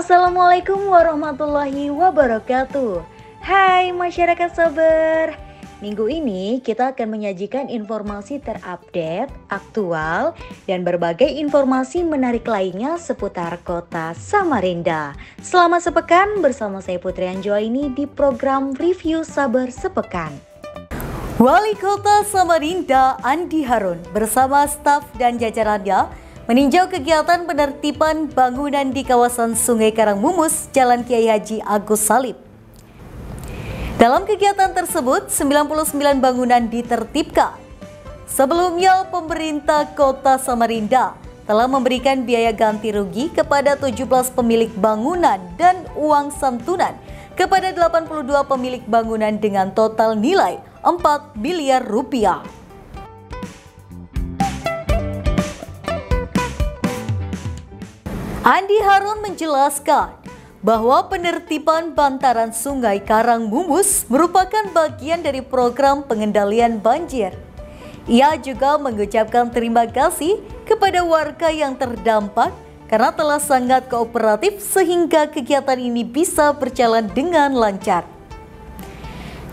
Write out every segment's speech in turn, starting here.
Assalamualaikum warahmatullahi wabarakatuh. Hai masyarakat sabar. Minggu ini kita akan menyajikan informasi terupdate, aktual, dan berbagai informasi menarik lainnya seputar kota Samarinda. Selama sepekan bersama saya Putri Anjoini di program Review Sabar Sepekan. Wali Kota Samarinda Andi Harun bersama staf dan jajarannya meninjau kegiatan penertiban bangunan di kawasan Sungai Karangmumus, Jalan Kiai Haji Agus Salib. Dalam kegiatan tersebut, 99 bangunan ditertibkan. Sebelumnya, pemerintah Kota Samarinda telah memberikan biaya ganti rugi kepada 17 pemilik bangunan dan uang santunan kepada 82 pemilik bangunan dengan total nilai 4 miliar rupiah. Andi Harun menjelaskan bahwa penertiban bantaran Sungai Karangmumus merupakan bagian dari program pengendalian banjir. Ia juga mengucapkan terima kasih kepada warga yang terdampak karena telah sangat kooperatif sehingga kegiatan ini bisa berjalan dengan lancar.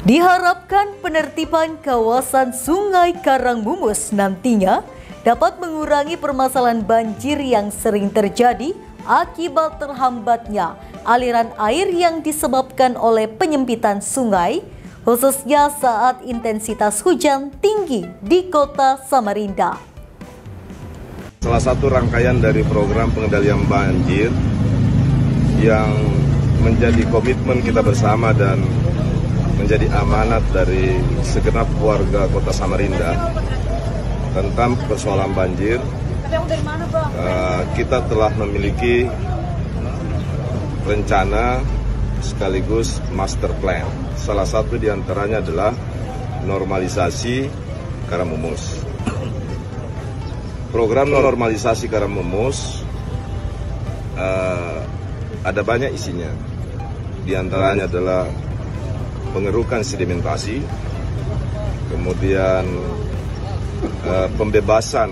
Diharapkan penertiban kawasan Sungai Karangmumus nantinya dapat mengurangi permasalahan banjir yang sering terjadi akibat terhambatnya aliran air yang disebabkan oleh penyempitan sungai, khususnya saat intensitas hujan tinggi di kota Samarinda. Salah satu rangkaian dari program pengendalian banjir yang menjadi komitmen kita bersama dan menjadi amanat dari segenap warga kota Samarinda tentang persoalan banjir. Kita telah memiliki rencana sekaligus master plan. Salah satu diantaranya adalah normalisasi Karangmumus. Program normalisasi Karangmumus ada banyak isinya. Diantaranya adalah pengerukan sedimentasi, kemudian pembebasan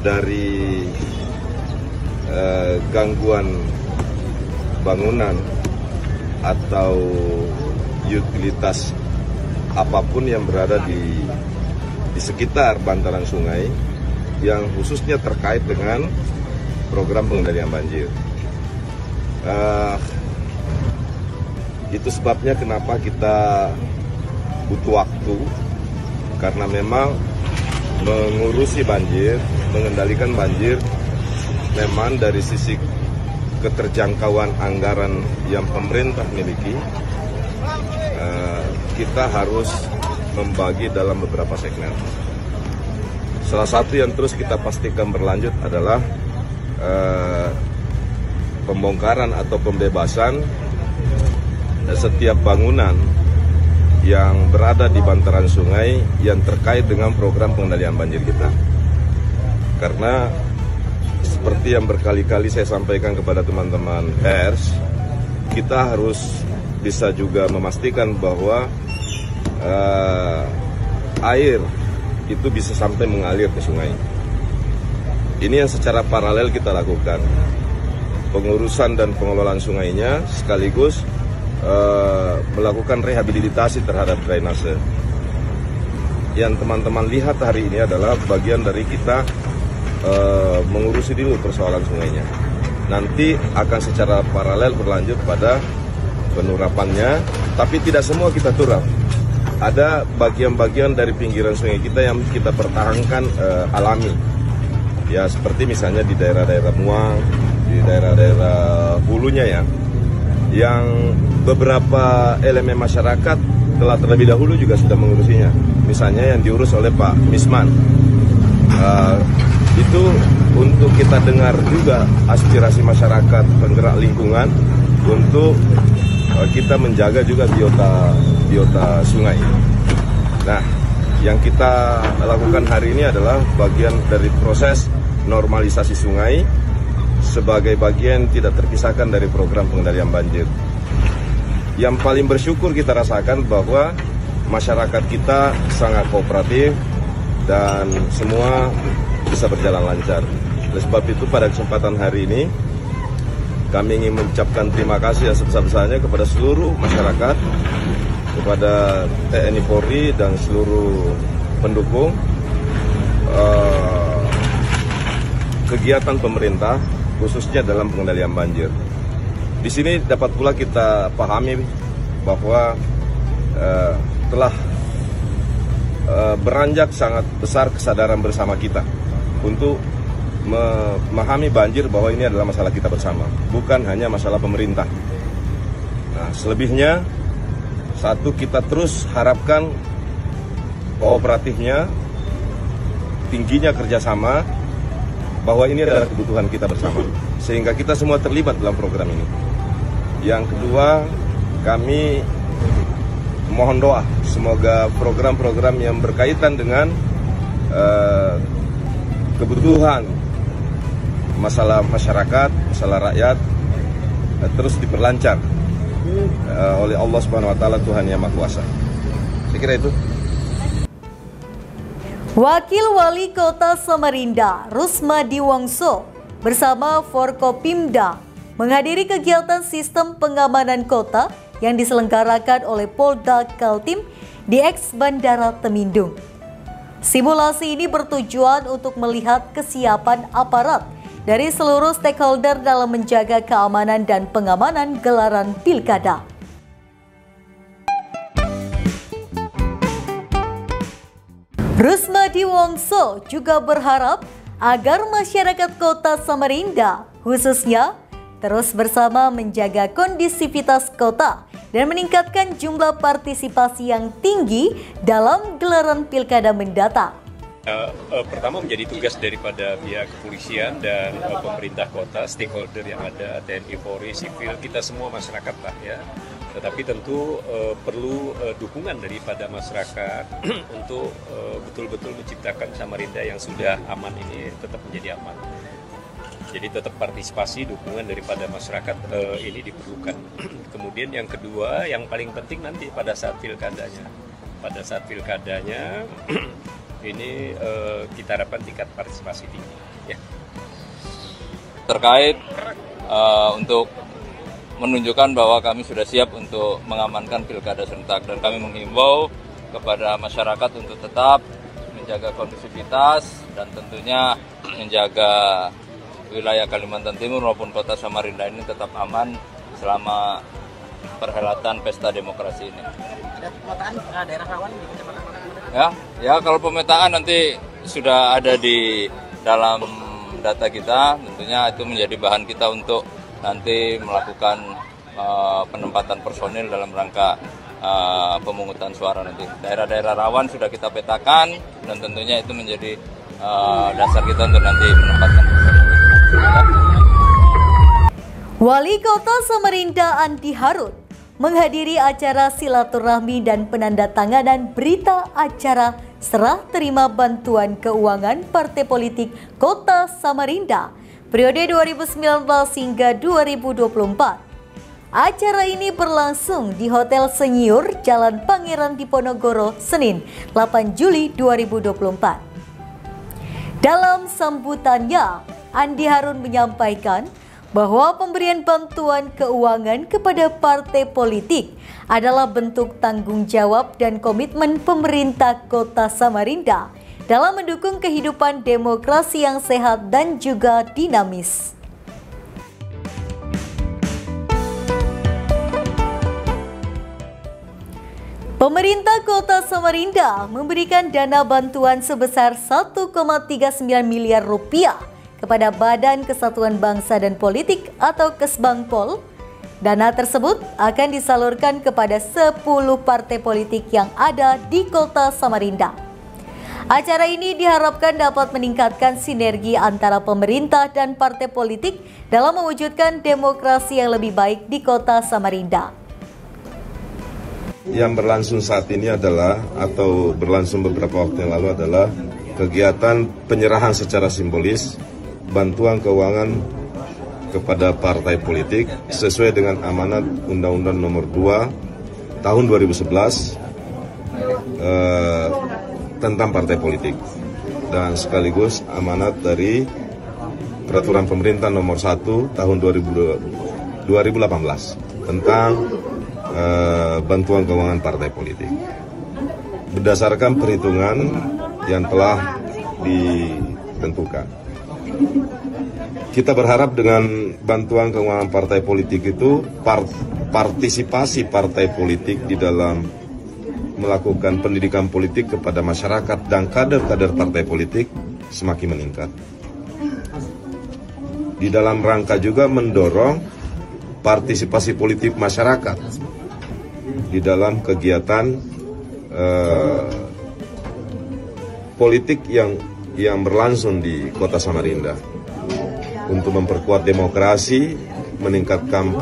dari gangguan bangunan atau utilitas apapun yang berada di sekitar bantaran sungai yang khususnya terkait dengan program pengendalian banjir. Itu sebabnya kenapa kita butuh waktu, karena memang mengurusi banjir, mengendalikan banjir, memang dari sisi keterjangkauan anggaran yang pemerintah miliki, kita harus membagi dalam beberapa segmen. Salah satu yang terus kita pastikan berlanjut adalah pembongkaran atau pembebasan setiap bangunan yang berada di bantaran sungai yang terkait dengan program pengendalian banjir kita. Karena seperti yang berkali-kali saya sampaikan kepada teman-teman pers, kita harus bisa juga memastikan bahwa air itu bisa sampai mengalir ke sungai. Ini yang secara paralel kita lakukan. Pengurusan dan pengelolaan sungainya sekaligus melakukan rehabilitasi terhadap drainase. Yang teman-teman lihat hari ini adalah bagian dari kita mengurusi dulu persoalan sungainya. Nanti akan secara paralel berlanjut pada penurapannya, tapi tidak semua kita turap. Ada bagian-bagian dari pinggiran sungai kita yang kita pertahankan alami. Ya seperti misalnya di daerah-daerah Muang, di daerah-daerah hulunya ya, yang beberapa elemen masyarakat telah terlebih dahulu juga sudah mengurusinya. Misalnya yang diurus oleh Pak Misman. Itu untuk kita dengar juga aspirasi masyarakat penggerak lingkungan untuk kita menjaga juga biota sungai. Nah, yang kita lakukan hari ini adalah bagian dari proses normalisasi sungai sebagai bagian tidak terpisahkan dari program pengendalian banjir. Yang paling bersyukur kita rasakan bahwa masyarakat kita sangat kooperatif dan semua bisa berjalan lancar. Oleh sebab itu pada kesempatan hari ini kami ingin mengucapkan terima kasih yang sebesar-besarnya kepada seluruh masyarakat, kepada TNI Polri dan seluruh pendukung kegiatan pemerintah, khususnya dalam pengendalian banjir. Di sini dapat pula kita pahami bahwa telah beranjak sangat besar kesadaran bersama kita untuk memahami banjir bahwa ini adalah masalah kita bersama, bukan hanya masalah pemerintah. Nah, selebihnya, satu, kita terus harapkan kooperatifnya, tingginya kerjasama, bahwa ini adalah kebutuhan kita bersama, sehingga kita semua terlibat dalam program ini. Yang kedua, kami mohon doa, semoga program-program yang berkaitan dengan kebutuhan masalah masyarakat, masalah rakyat terus diperlancar oleh Allah Subhanahu wa taala, Tuhan Yang Maha Kuasa. Saya kira itu. Wakil Wali Kota Samarinda, Rusmadi Wongso, bersama Forkopimda menghadiri kegiatan sistem pengamanan kota yang diselenggarakan oleh Polda Kaltim di eks Bandara Temindung. Simulasi ini bertujuan untuk melihat kesiapan aparat dari seluruh stakeholder dalam menjaga keamanan dan pengamanan gelaran pilkada. Rusmadi Wongso juga berharap agar masyarakat kota Samarinda khususnya terus bersama menjaga kondisivitas kota dan meningkatkan jumlah partisipasi yang tinggi dalam gelaran pilkada mendatang. Pertama menjadi tugas daripada pihak kepolisian dan pemerintah kota, stakeholder yang ada, TNI, Polri, sipil, kita semua masyarakat lah ya. Tetapi tentu perlu dukungan daripada masyarakat untuk betul-betul menciptakan Samarinda yang sudah aman ini tetap menjadi aman. Jadi tetap partisipasi, dukungan daripada masyarakat ini diperlukan. Kemudian yang kedua, yang paling penting nanti pada saat pilkadanya. Pada saat pilkadanya ini kita harapkan tingkat partisipasi tinggi. Ya. Terkait untuk menunjukkan bahwa kami sudah siap untuk mengamankan pilkada serentak, dan kami menghimbau kepada masyarakat untuk tetap menjaga kondusivitas dan tentunya menjaga wilayah Kalimantan Timur maupun kota Samarinda ini tetap aman selama perhelatan pesta demokrasi ini. Ada pemetaan daerah rawan di kecamatan? Ya, kalau pemetaan nanti sudah ada di dalam data kita, tentunya itu menjadi bahan kita untuk nanti melakukan penempatan personil dalam rangka pemungutan suara nanti. Daerah-daerah rawan sudah kita petakan dan tentunya itu menjadi dasar kita untuk nanti menempatkan personil. Wali Kota Samarinda Andi Harun menghadiri acara silaturahmi dan penandatanganan berita acara serah terima bantuan keuangan Partai Politik Kota Samarinda periode 2019 hingga 2024. Acara ini berlangsung di Hotel Senyur, Jalan Pangeran Diponegoro, Senin 8 Juli 2024. Dalam sambutannya, Andi Harun menyampaikan bahwa pemberian bantuan keuangan kepada partai politik adalah bentuk tanggung jawab dan komitmen pemerintah Kota Samarinda dalam mendukung kehidupan demokrasi yang sehat dan juga dinamis. Pemerintah Kota Samarinda memberikan dana bantuan sebesar 1,39 miliar rupiah kepada Badan Kesatuan Bangsa dan Politik atau Kesbangpol. Dana tersebut akan disalurkan kepada 10 partai politik yang ada di Kota Samarinda. Acara ini diharapkan dapat meningkatkan sinergi antara pemerintah dan partai politik dalam mewujudkan demokrasi yang lebih baik di Kota Samarinda. Yang berlangsung saat ini adalah, atau berlangsung beberapa waktu yang lalu adalah kegiatan penyerahan secara simbolis bantuan keuangan kepada partai politik sesuai dengan amanat Undang-Undang Nomor 2 Tahun 2011 tentang partai politik, dan sekaligus amanat dari Peraturan Pemerintah Nomor 1 Tahun 2022 2018 tentang bantuan keuangan partai politik. Berdasarkan perhitungan yang telah ditentukan, kita berharap dengan bantuan keuangan partai politik itu partisipasi partai politik di dalam melakukan pendidikan politik kepada masyarakat dan kader-kader partai politik semakin meningkat. Di dalam rangka juga mendorong partisipasi politik masyarakat di dalam kegiatan politik yang berlangsung di Kota Samarinda untuk memperkuat demokrasi, meningkatkan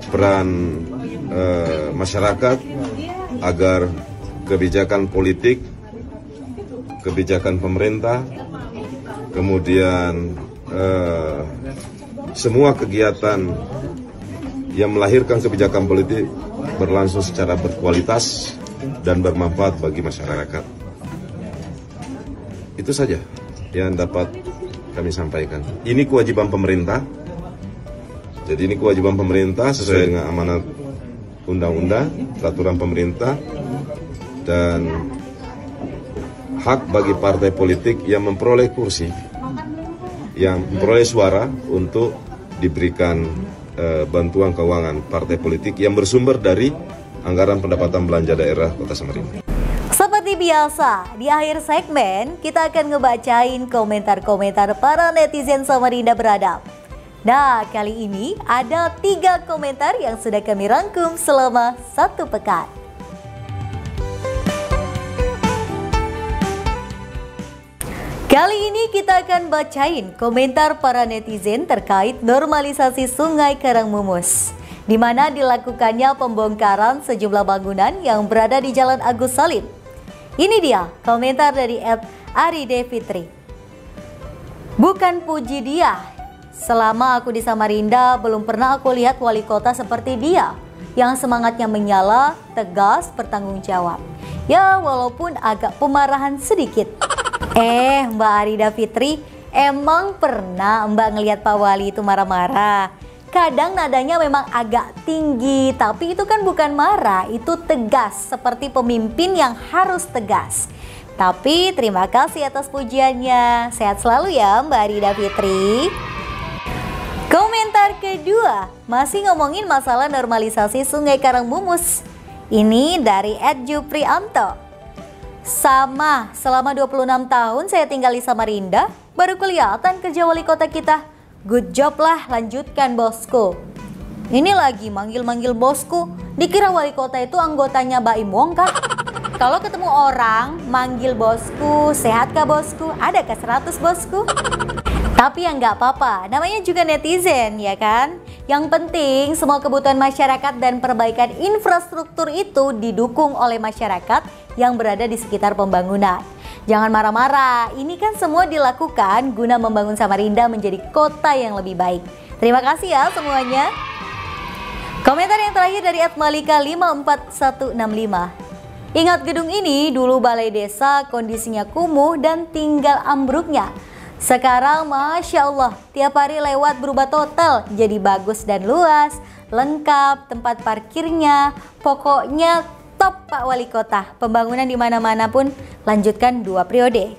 peran masyarakat agar kebijakan politik, kebijakan pemerintah, kemudian semua kegiatan yang melahirkan kebijakan politik berlangsung secara berkualitas dan bermanfaat bagi masyarakat. Itu saja yang dapat kami sampaikan. Ini kewajiban pemerintah. Jadi ini kewajiban pemerintah sesuai dengan amanat undang-undang, peraturan pemerintah, dan hak bagi partai politik yang memperoleh kursi, yang memperoleh suara untuk diberikan bantuan keuangan partai politik yang bersumber dari anggaran pendapatan belanja daerah Kota Samarinda. Seperti biasa, di akhir segmen kita akan ngebacain komentar-komentar para netizen Samarinda beradab. Nah, kali ini ada 3 komentar yang sudah kami rangkum selama 1 pekan. Kali ini kita akan bacain komentar para netizen terkait normalisasi Sungai Karangmumus, di mana dilakukannya pembongkaran sejumlah bangunan yang berada di Jalan Agus Salim. Ini dia komentar dari @Aride Fitri. Bukan puji dia, selama aku di Samarinda belum pernah aku lihat wali kota seperti dia, yang semangatnya menyala, tegas, bertanggung jawab. Ya walaupun agak pemarahan sedikit. Mbak Arida Fitri, emang pernah Mbak ngelihat Pak Wali itu marah-marah? Kadang nadanya memang agak tinggi, tapi itu kan bukan marah, itu tegas, seperti pemimpin yang harus tegas. Tapi terima kasih atas pujiannya. Sehat selalu ya Mbak Arida Fitri. Komentar kedua, masih ngomongin masalah normalisasi Sungai Karangmumus. Ini dari @Juprianto. Sama, selama 26 tahun saya tinggal di Samarinda, baru kelihatan kerja wali kota kita. Good job lah, lanjutkan bosku. Ini lagi manggil-manggil bosku, dikira wali kota itu anggotanya Baim Wong kah? Kalau ketemu orang, manggil bosku, sehat kah bosku? Ada ke 100 bosku? Tapi ya nggak apa-apa, namanya juga netizen ya kan? Yang penting semua kebutuhan masyarakat dan perbaikan infrastruktur itu didukung oleh masyarakat yang berada di sekitar pembangunan. Jangan marah-marah, ini kan semua dilakukan guna membangun Samarinda menjadi kota yang lebih baik. Terima kasih ya semuanya. Komentar yang terakhir dari @malika54165. Ingat gedung ini dulu balai desa, kondisinya kumuh dan tinggal ambruknya. Sekarang Masya Allah, tiap hari lewat berubah total, jadi bagus dan luas, lengkap, tempat parkirnya, pokoknya top Pak Wali Kota. Pembangunan di mana-mana pun lanjutkan 2 periode.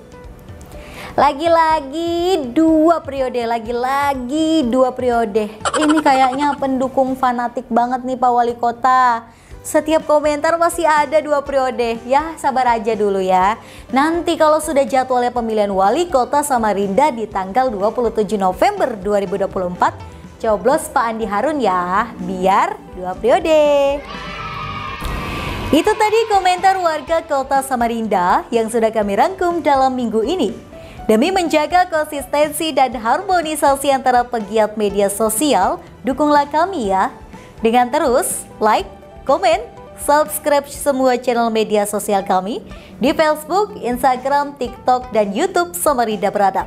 Lagi-lagi 2 periode, lagi-lagi 2 periode. Ini kayaknya pendukung fanatik banget nih Pak Wali Kota. Setiap komentar masih ada 2 periode. Ya sabar aja dulu ya. Nanti kalau sudah jadwalnya pemilihan wali kota Samarinda di tanggal 27 November 2024, coblos Pak Andi Harun ya, biar 2 periode. Itu tadi komentar warga kota Samarinda yang sudah kami rangkum dalam minggu ini. Demi menjaga konsistensi dan harmonisasi antara pegiat media sosial, dukunglah kami ya. Dengan terus like, komen, subscribe semua channel media sosial kami di Facebook, Instagram, TikTok, dan YouTube Samarinda Beradab.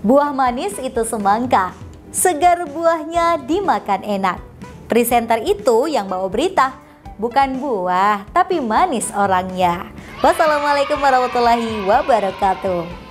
Buah manis itu semangka, segar buahnya dimakan enak. Presenter itu yang bawa berita, bukan buah tapi manis orangnya. Wassalamualaikum warahmatullahi wabarakatuh.